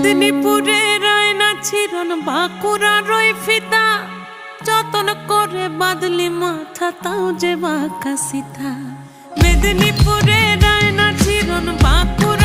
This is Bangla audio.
মেদিনীপুরে রায়না ছিরন বাঁকুড়া রই ফিতা, যতন করে বাদলি মাথা তাও যে বাঁকা সীতা। মেদিনীপুরে রায়না ছিরন বাঁকুড়া